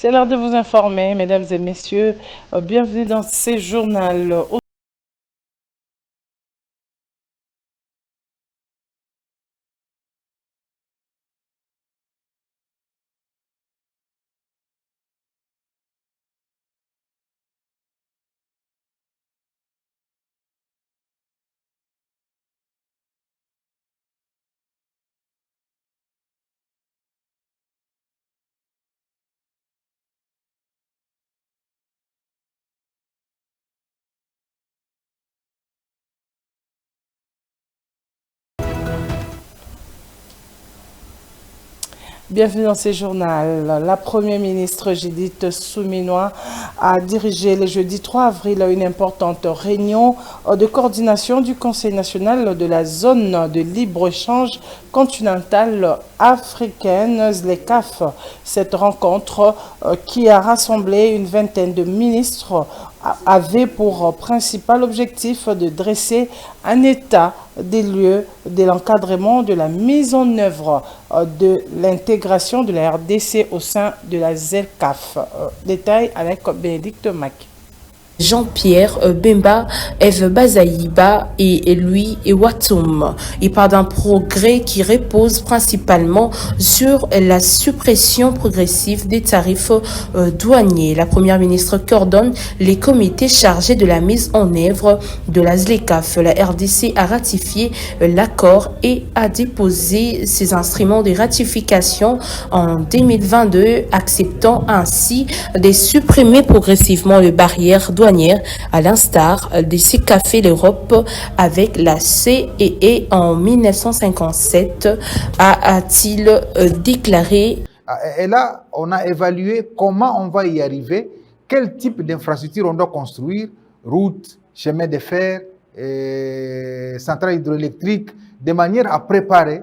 C'est l'heure de vous informer, mesdames et messieurs. Bienvenue dans ces journaux. Bienvenue dans ces journaux. La Première ministre Judith Suminwa a dirigé le jeudi 3 avril une importante réunion de coordination du Conseil national de la zone de libre-échange continentale africaine, ZLECAf. Cette rencontre qui a rassemblé une vingtaine de ministres avait pour principal objectif de dresser un état des lieux de l'encadrement de la mise en œuvre de l'intégration de la RDC au sein de la ZLECAf. Détail avec Bénédicte Mac. Jean-Pierre Bemba, Eve Bazaïba et Louis Watum. Il parle d'un progrès qui repose principalement sur la suppression progressive des tarifs douaniers. La première ministre coordonne les comités chargés de la mise en œuvre de la ZLECAf. La RDC a ratifié l'accord et a déposé ses instruments de ratification en 2022, acceptant ainsi de supprimer progressivement les barrières douanières à l'instar de ce qu'a fait l'Europe avec la CEE en 1957, a-t-il déclaré. Et là, on a évalué comment on va y arriver, quel type d'infrastructure on doit construire, routes, chemins de fer, centrales hydroélectriques, de manière à préparer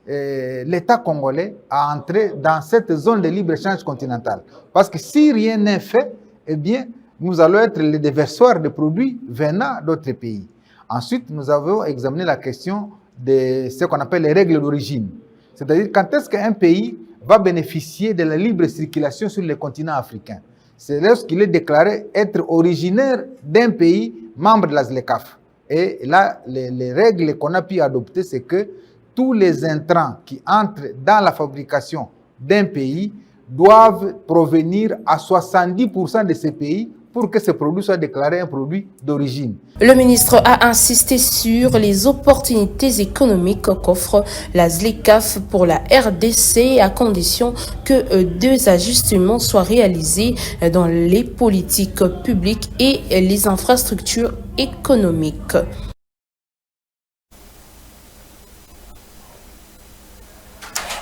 l'État congolais à entrer dans cette zone de libre-échange continental. Parce que si rien n'est fait, eh bien, nous allons être les déversoirs de produits venant d'autres pays. Ensuite, nous avons examiné la question de ce qu'on appelle les règles d'origine. C'est-à-dire quand est-ce qu'un pays va bénéficier de la libre circulation sur le continent africain. C'est lorsqu'il est déclaré être originaire d'un pays membre de la ZLECAf. Et là, les règles qu'on a pu adopter, c'est que tous les intrants qui entrent dans la fabrication d'un pays doivent provenir à 70% de ces pays pour que ce produit soit déclaré un produit d'origine. Le ministre a insisté sur les opportunités économiques qu'offre la ZLECAf pour la RDC à condition que deux ajustements soient réalisés dans les politiques publiques et les infrastructures économiques.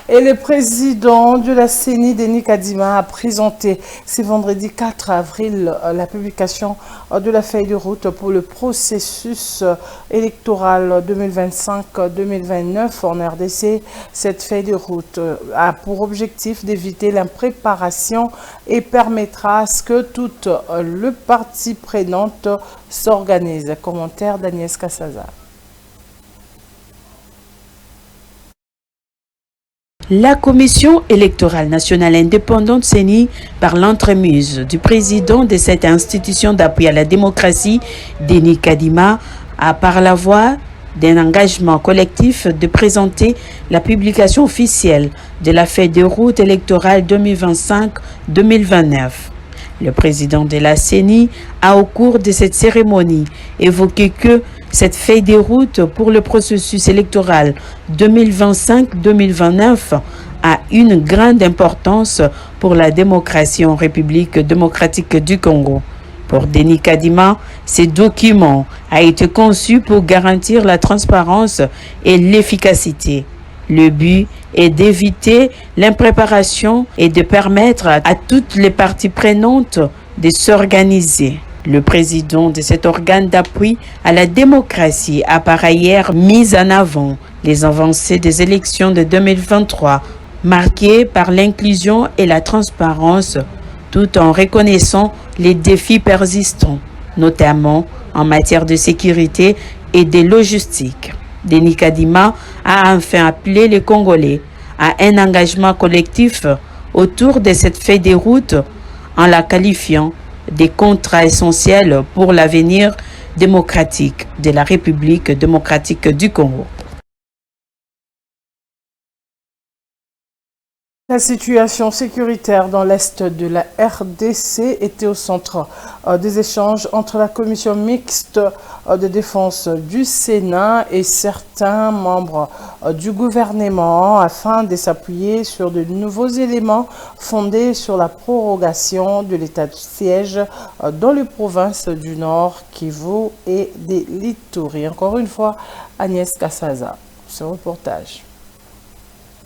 Et le président de la CENI, Denis Kadima, a présenté ce vendredi 4 avril la publication de la feuille de route pour le processus électoral 2025-2029 en RDC. Cette feuille de route a pour objectif d'éviter l'impréparation et permettra à ce que toutes les parties prenantes s'organisent. Commentaire d'Agnès Kassaza. La Commission électorale nationale indépendante CENI, par l'entremise du président de cette institution d'appui à la démocratie, Denis Kadima, a par la voie d'un engagement collectif de présenter la publication officielle de la feuille de route électorale 2025-2029. Le président de la CENI a, au cours de cette cérémonie, évoqué que cette feuille de route pour le processus électoral 2025-2029 a une grande importance pour la démocratie en République démocratique du Congo. Pour Denis Kadima, ce document a été conçu pour garantir la transparence et l'efficacité. Le but est d'éviter l'impréparation et de permettre à toutes les parties prenantes de s'organiser. Le président de cet organe d'appui à la démocratie a par ailleurs mis en avant les avancées des élections de 2023, marquées par l'inclusion et la transparence, tout en reconnaissant les défis persistants, notamment en matière de sécurité et de logistique. Denis Kadima a enfin appelé les Congolais à un engagement collectif autour de cette feuille de route en la qualifiant des contrats essentiels pour l'avenir démocratique de la République démocratique du Congo. La situation sécuritaire dans l'est de la RDC était au centre des échanges entre la commission mixte de défense du Sénat et certains membres du gouvernement afin de s'appuyer sur de nouveaux éléments fondés sur la prorogation de l'état de siège dans les provinces du Nord, Kivu et des Lituri. Encore une fois, Agnès Kassaza, ce reportage.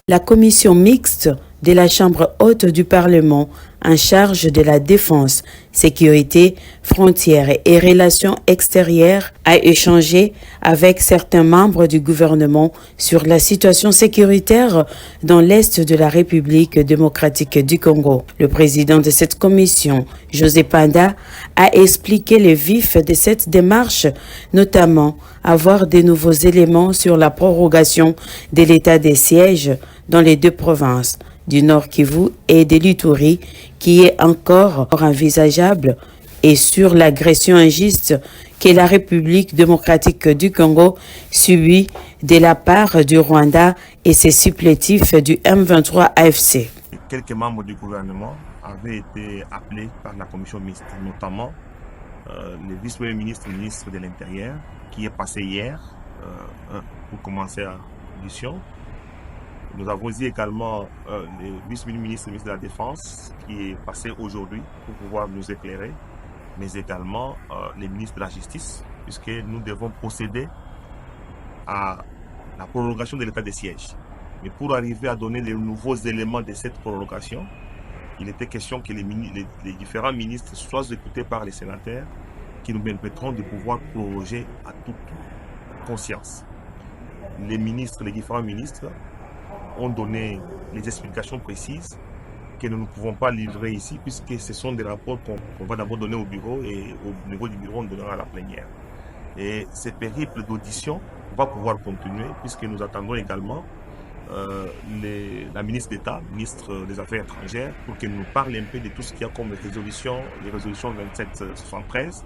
La commission mixte de la Chambre haute du Parlement en charge de la défense, sécurité, frontières et relations extérieures a échangé avec certains membres du gouvernement sur la situation sécuritaire dans l'est de la République démocratique du Congo. Le président de cette commission, José Panda, a expliqué le vif de cette démarche, notamment avoir de nouveaux éléments sur la prorogation de l'état des sièges dans les deux provinces du Nord Kivu et de l'Ituri, qui est encore envisageable, et sur l'agression injuste que la République démocratique du Congo subit de la part du Rwanda et ses supplétifs du M23 AFC. Quelques membres du gouvernement avaient été appelés par la commission mixte, notamment le vice-premier ministre, le ministre de l'Intérieur, qui est passé hier pour commencer la mission. Nous avons aussi également le vice-ministre de la Défense qui est passé aujourd'hui pour pouvoir nous éclairer, mais également les ministres de la Justice, puisque nous devons procéder à la prolongation de l'état de siège. Mais pour arriver à donner les nouveaux éléments de cette prolongation, il était question que les différents ministres soient écoutés par les sénateurs qui nous permettront de pouvoir proroger à toute conscience. Les différents ministres, ont donné les explications précises que nous ne pouvons pas livrer ici puisque ce sont des rapports qu'on va d'abord donner au bureau et au niveau du bureau on donnera à la plénière. Et ce périple d'audition va pouvoir continuer puisque nous attendons également la ministre d'État, ministre des Affaires étrangères, pour qu'elle nous parle un peu de tout ce qu'il y a comme résolutions, les résolutions 2773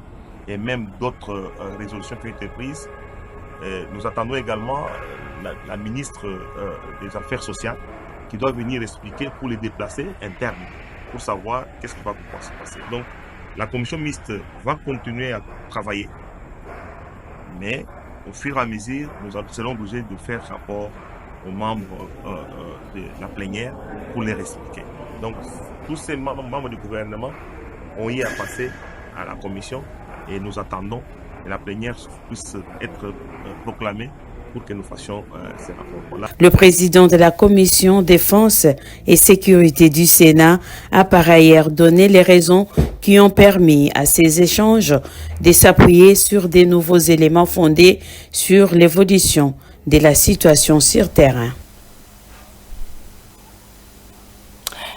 et même d'autres résolutions qui ont été prises. Nous attendons également la ministre des Affaires sociales qui doit venir expliquer pour les déplacés internes, pour savoir qu'est-ce qui va pouvoir se passer. Donc, la commission mixte va continuer à travailler, mais au fur et à mesure, nous serons obligés de faire rapport aux membres de la plénière pour les expliquer. Donc, tous ces membres du gouvernement ont eu à passer à la commission et nous attendons que la plénière puisse être proclamée pour que nous fassions ces rapports. Le président de la commission défense et sécurité du Sénat a par ailleurs donné les raisons qui ont permis à ces échanges de s'appuyer sur des nouveaux éléments fondés sur l'évolution de la situation sur terrain.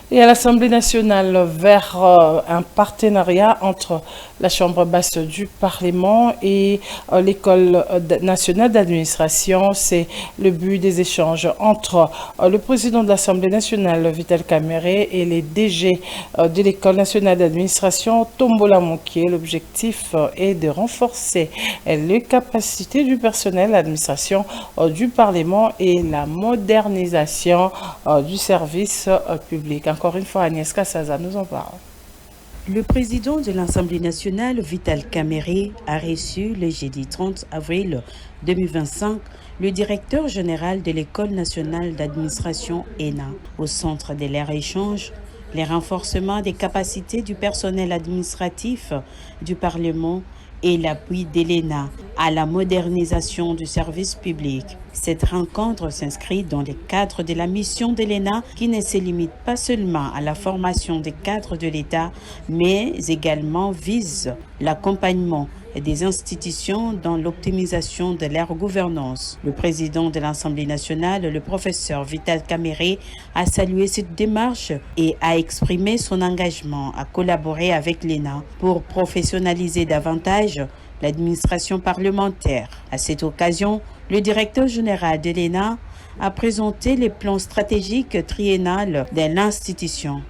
Et à l'Assemblée nationale, vers un partenariat entre la Chambre basse du Parlement et l'École nationale d'administration, c'est le but des échanges entre le président de l'Assemblée nationale, Vital Kamerhe, et les DG de l'École nationale d'administration, Tombola Mokie. L'objectif est de renforcer les capacités du personnel d'administration du Parlement et la modernisation du service public. Encore une fois, Agnès Kassaza nous en parle. Le président de l'Assemblée nationale, Vital Kamerhe, a reçu le jeudi 30 avril 2025 le directeur général de l'École nationale d'administration ENA. Au centre de leur échange, les renforcements des capacités du personnel administratif du Parlement et l'appui de l'ENA à la modernisation du service public. Cette rencontre s'inscrit dans le cadre de la mission de l'ENA qui ne se limite pas seulement à la formation des cadres de l'État, mais également vise l'accompagnement des institutions dans l'optimisation de leur gouvernance. Le président de l'Assemblée nationale, le professeur Vital Kamerhe, a salué cette démarche et a exprimé son engagement à collaborer avec l'ENA pour professionnaliser davantage l'administration parlementaire. À cette occasion, le directeur général de l'ENA a présenté les plans stratégiques triennales de l'institution,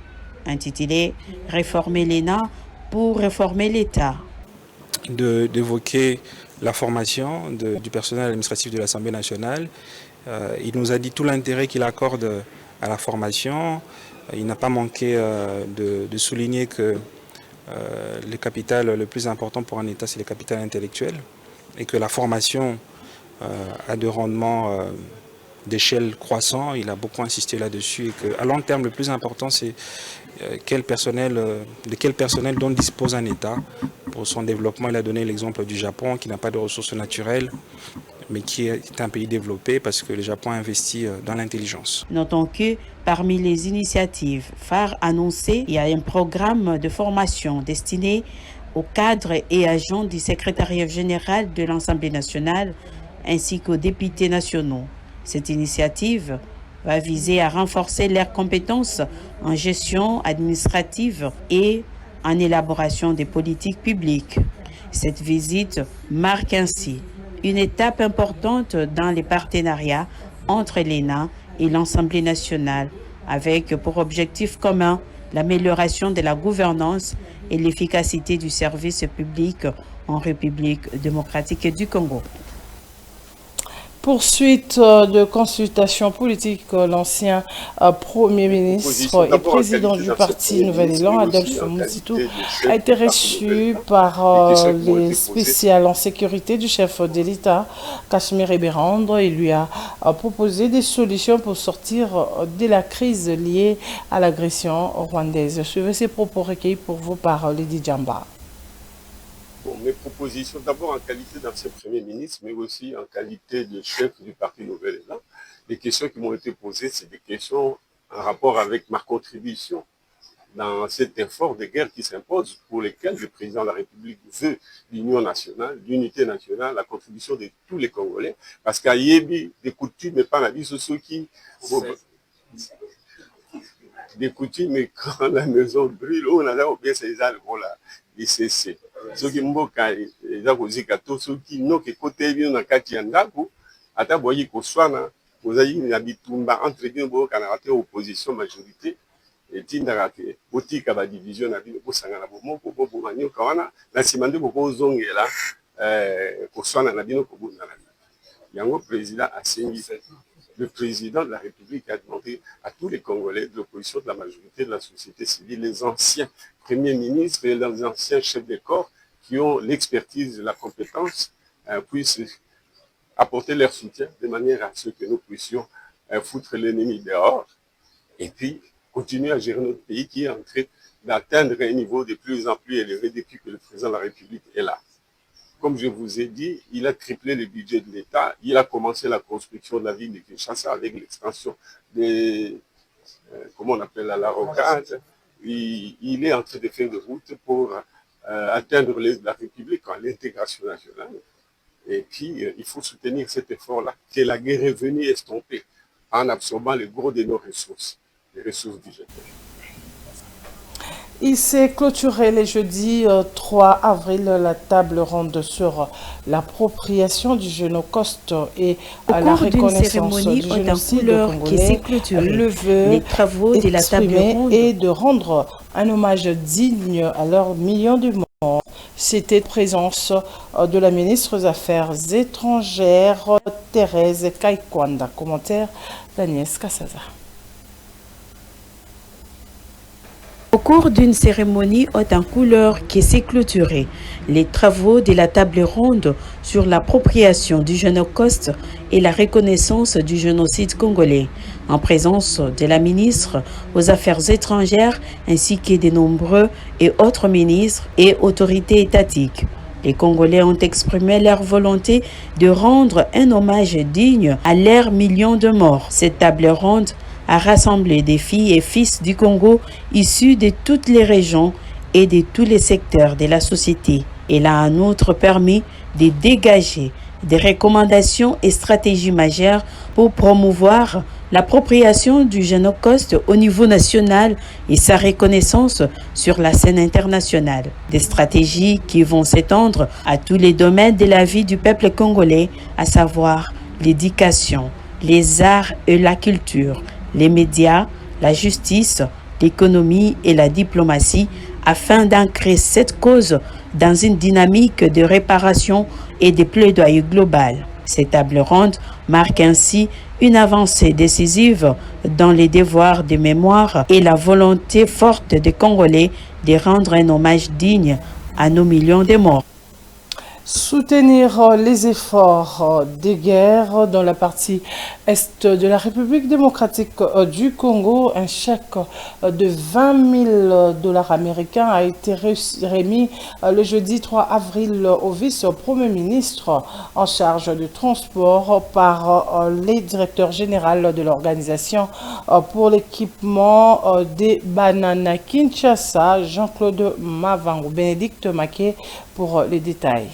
intitulé « Réformer l'ENA pour réformer l'État ». D'évoquer la formation du personnel administratif de l'Assemblée nationale. Il nous a dit tout l'intérêt qu'il accorde à la formation. Il n'a pas manqué de souligner que le capital le plus important pour un État, c'est le capital intellectuel, et que la formation a de rendements d'échelle croissant. Il a beaucoup insisté là-dessus, et qu'à long terme, le plus important, c'est de quel personnel dont dispose un État pour son développement. Il a donné l'exemple du Japon, qui n'a pas de ressources naturelles, mais qui est un pays développé parce que le Japon investit dans l'intelligence. Notons que parmi les initiatives phares annoncées, il y a un programme de formation destiné aux cadres et agents du secrétariat général de l'Assemblée nationale ainsi qu'aux députés nationaux. Cette initiative va viser à renforcer leurs compétences en gestion administrative et en élaboration des politiques publiques. Cette visite marque ainsi une étape importante dans les partenariats entre l'ENA et l'Assemblée nationale, avec pour objectif commun l'amélioration de la gouvernance et l'efficacité du service public en République démocratique du Congo. Poursuite de consultation politique, l'ancien Premier ministre et président du parti Nouvel Élan, Adolphe Muzitu, a été reçu par les spéciales en sécurité du chef de l'État, Casimir Eberandre. Il lui a proposé des solutions pour sortir de la crise liée à l'agression rwandaise. Suivez ces propos recueillis pour vous par Lady Djamba. Mes propositions, d'abord en qualité d'ancien Premier ministre, mais aussi en qualité de chef du Parti Nouvel Élan. Les questions qui m'ont été posées, c'est des questions en rapport avec ma contribution dans cet effort de guerre qui s'impose, pour lesquels le président de la République veut l'union nationale, l'unité nationale, la contribution de tous les Congolais. Parce qu'à Yébi, des coutumes, mais pas la vie, ceux qui... Des coutumes, mais quand la maison brûle, on a oublié ces arbres là, ICC. Ceux qui mboka eza kozika to soki noke kote bino na kati ya ndako ata boyi koswana kozali na bitumba entre bino boka na te opposition majorité etindaka ke botika ba division na bino bosanga na bomoko bobo nyoka wana na simande boko zongela koswana na bino kobunda na bino yango président asengi. Le président de la République a demandé à tous les Congolais de l'opposition, de la majorité de la société civile, les anciens premiers ministres et les anciens chefs de corps qui ont l'expertise et la compétence puissent apporter leur soutien de manière à ce que nous puissions foutre l'ennemi dehors et puis continuer à gérer notre pays qui est en train d'atteindre un niveau de plus en plus élevé depuis que le président de la République est là. Comme je vous ai dit, il a triplé le budget de l'État. Il a commencé la construction de la ville de Kinshasa avec l'extension des, comment on appelle la rocade. Il est en train de faire des routes pour atteindre la République en l'intégration nationale. Et puis, il faut soutenir cet effort-là, que la guerre est venue estomper en absorbant le gros de nos ressources, les ressources budgétaires. Il s'est clôturé le jeudi 3 avril la table ronde sur l'appropriation du Génocoste et la reconnaissance du génocide congolais, le vœu les travaux de la table ronde et de rendre un hommage digne à leurs millions de morts. C'était présence de la ministre des Affaires étrangères Thérèse Kaikwanda. Commentaire d'Agnès Kassaza. Au cours d'une cérémonie haute en couleur qui s'est clôturée, les travaux de la table ronde sur l'appropriation du Génocoste et la reconnaissance du génocide congolais, en présence de la ministre aux Affaires étrangères ainsi que de nombreux et autres ministres et autorités étatiques. Les Congolais ont exprimé leur volonté de rendre un hommage digne à leurs millions de morts. Cette table ronde a rassemblé des filles et fils du Congo issus de toutes les régions et de tous les secteurs de la société. Elle a en outre permis de dégager des recommandations et stratégies majeures pour promouvoir l'appropriation du Génocoste au niveau national et sa reconnaissance sur la scène internationale. Des stratégies qui vont s'étendre à tous les domaines de la vie du peuple congolais, à savoir l'éducation, les arts et la culture, les médias, la justice, l'économie et la diplomatie afin d'ancrer cette cause dans une dynamique de réparation et de plaidoyer global. Cette table ronde marque ainsi une avancée décisive dans les devoirs de mémoire et la volonté forte des Congolais de rendre un hommage digne à nos millions de morts. Soutenir les efforts de guerre dans la partie est de la République démocratique du Congo, un chèque de 20 000 $ américains a été remis le jeudi 3 avril au vice-premier ministre en charge du transport par les directeurs généraux de l'organisation pour l'équipement des bananes Kinshasa, Jean-Claude Mavangou. Bénédicte Maquet pour les détails.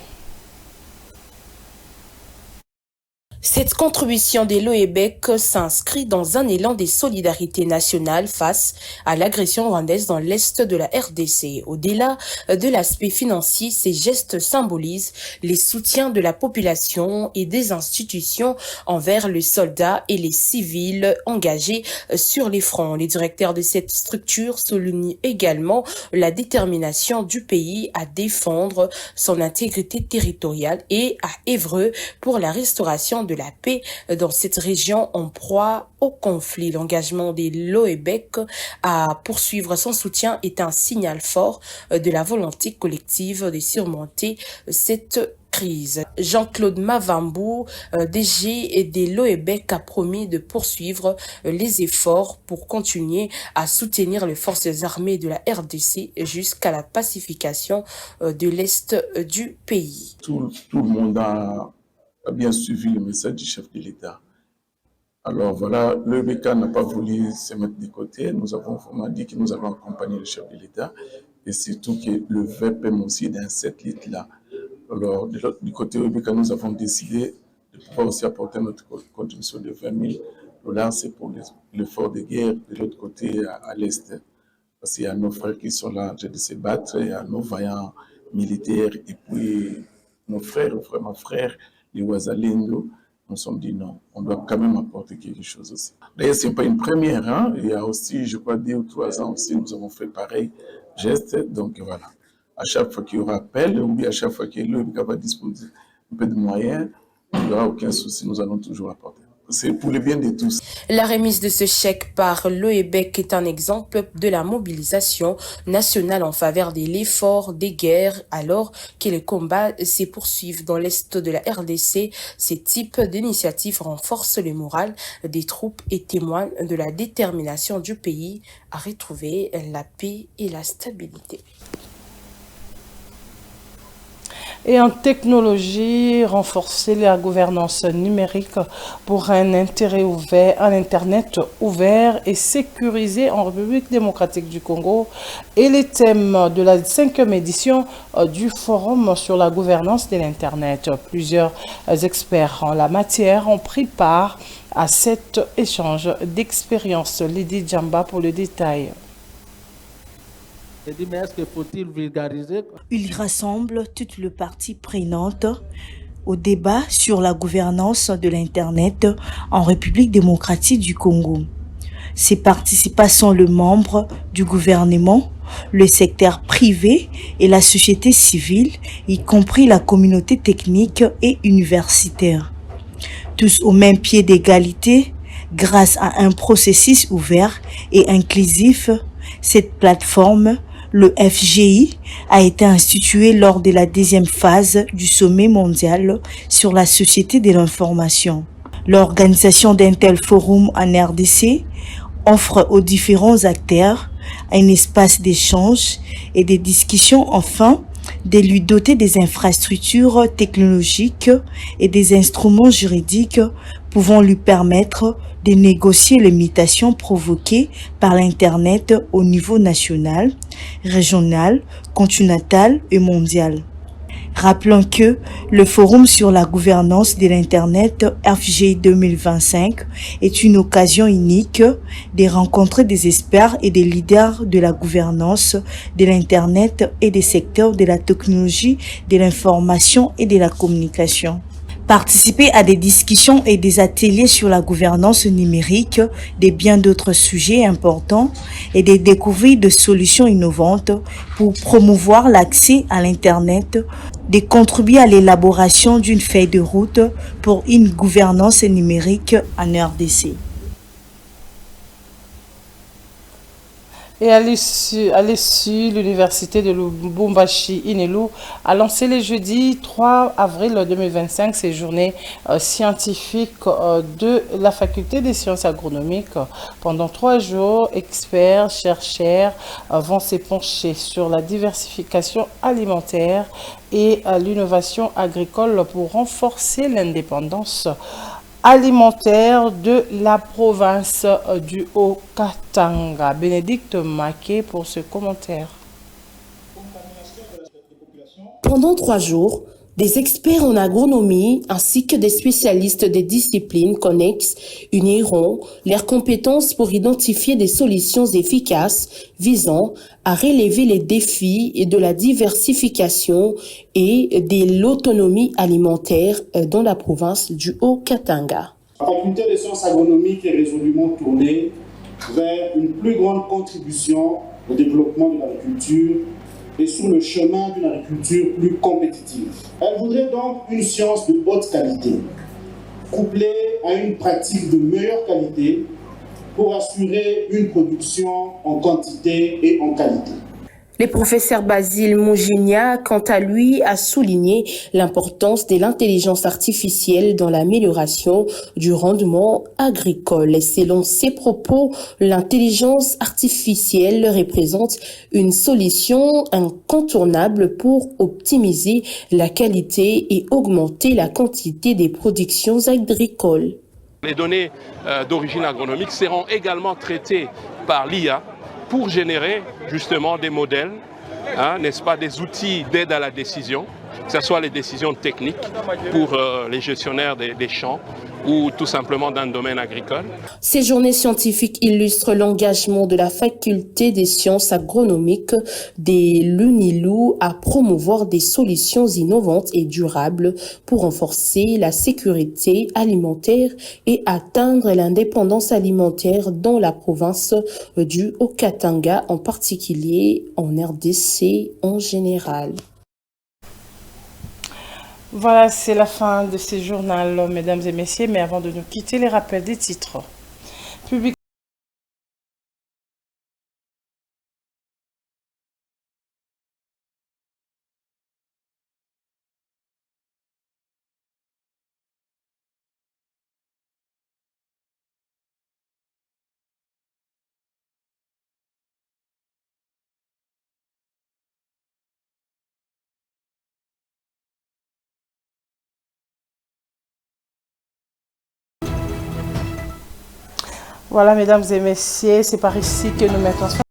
Cette contribution de l'OEBEC s'inscrit dans un élan de solidarité nationale face à l'agression rwandaise dans l'est de la RDC. Au-delà de l'aspect financier, ces gestes symbolisent les soutiens de la population et des institutions envers les soldats et les civils engagés sur les fronts. Les directeurs de cette structure soulignent également la détermination du pays à défendre son intégrité territoriale et à œuvrer pour la restauration de la paix dans cette région en proie au conflit. L'engagement de l'OEBEC à poursuivre son soutien est un signal fort de la volonté collective de surmonter cette crise. Jean-Claude Mavambou, DG de l'OEBEC, a promis de poursuivre les efforts pour continuer à soutenir les forces armées de la RDC jusqu'à la pacification de l'Est du pays. Tout le monde a bien suivi le message du chef de l'État. Alors voilà, l'OEBEC n'a pas voulu se mettre de côté. Nous avons vraiment dit que nous allons accompagner le chef de l'État et surtout que le VPM aussi dans cette lutte-là. Alors du côté OEBEC, nous avons décidé de pouvoir aussi apporter notre contribution de 20 000 $. C'est pour l'effort de guerre de l'autre côté à l'Est. Parce qu'il y a nos frères qui sont là en train de se battre, il y a nos vaillants militaires et puis nos frères, vraiment frères, les Ouazalendo, nous sommes dit non, on doit quand même apporter quelque chose aussi. D'ailleurs, ce n'est pas une première, hein? Il y a aussi, je crois, 2 ou 3 ans aussi, nous avons fait pareil geste. Donc voilà, à chaque fois qu'il y aura appel, ou bien à chaque fois que l'OEBEC va disposer un peu de moyens, il n'y aura aucun souci, nous allons toujours apporter. C'est pour le bien de tous. La remise de ce chèque par l'OEBEC est un exemple de la mobilisation nationale en faveur de l'effort des guerres alors que les combats se poursuivent dans l'est de la RDC. Ces types d'initiatives renforcent le moral des troupes et témoignent de la détermination du pays à retrouver la paix et la stabilité. Et en technologie, renforcer la gouvernance numérique pour un Internet ouvert et sécurisé en République démocratique du Congo et les thèmes de la 5e édition du Forum sur la gouvernance de l'Internet. Plusieurs experts en la matière ont pris part à cet échange d'expériences. Lydie Djamba pour le détail. Il rassemble toutes les parties prenantes au débat sur la gouvernance de l'Internet en République démocratique du Congo. Ces participants sont les membres du gouvernement, le secteur privé et la société civile, y compris la communauté technique et universitaire. Tous au même pied d'égalité, grâce à un processus ouvert et inclusif, cette plateforme, le FGI, a été institué lors de la 2e phase du sommet mondial sur la société de l'information. L'organisation d'un tel forum en RDC offre aux différents acteurs un espace d'échange et de discussion afin de lui doter des infrastructures technologiques et des instruments juridiques pouvant lui permettre de négocier les mutations provoquées par l'Internet au niveau national, régional, continental et mondial. Rappelons que le Forum sur la gouvernance de l'Internet FGI 2025 est une occasion unique de rencontrer des experts et des leaders de la gouvernance de l'Internet et des secteurs de la technologie, de l'information et de la communication. Participer à des discussions et des ateliers sur la gouvernance numérique, des bien d'autres sujets importants et de découvrir de solutions innovantes pour promouvoir l'accès à l'Internet, de contribuer à l'élaboration d'une feuille de route pour une gouvernance numérique en RDC. Et à l'issue, l'université de Lubumbashi Inelu a lancé le jeudi 3 avril 2025 ses journées scientifiques de la faculté des sciences agronomiques. Pendant 3 jours, experts, chercheurs vont s'épancher sur la diversification alimentaire et l'innovation agricole pour renforcer l'indépendance alimentaire de la province du Haut-Katanga. Bénédicte Maquet pour ce commentaire. Pendant 3 jours, des experts en agronomie ainsi que des spécialistes des disciplines connexes uniront leurs compétences pour identifier des solutions efficaces visant à relever les défis de la diversification et de l'autonomie alimentaire dans la province du Haut-Katanga. La faculté des sciences agronomiques est résolument tournée vers une plus grande contribution au développement de l'agriculture et sur le chemin d'une agriculture plus compétitive. Elle voudrait donc une science de haute qualité, couplée à une pratique de meilleure qualité pour assurer une production en quantité et en qualité. Le professeur Basile Mouginia, quant à lui, a souligné l'importance de l'intelligence artificielle dans l'amélioration du rendement agricole. Et selon ses propos, l'intelligence artificielle représente une solution incontournable pour optimiser la qualité et augmenter la quantité des productions agricoles. Les données d'origine agronomique seront également traitées par l'IA pour générer justement des modèles, n'est-ce pas, des outils d'aide à la décision, que ce soit les décisions techniques pour les gestionnaires des champs ou tout simplement dans le domaine agricole. Ces journées scientifiques illustrent l'engagement de la faculté des sciences agronomiques de l'UNILU à promouvoir des solutions innovantes et durables pour renforcer la sécurité alimentaire et atteindre l'indépendance alimentaire dans la province du Haut-Katanga, en particulier en RDC en général. Voilà, c'est la fin de ce journal, mesdames et messieurs. Mais avant de nous quitter, les rappels des titres. Voilà, mesdames et messieurs, c'est par ici que nous mettons fin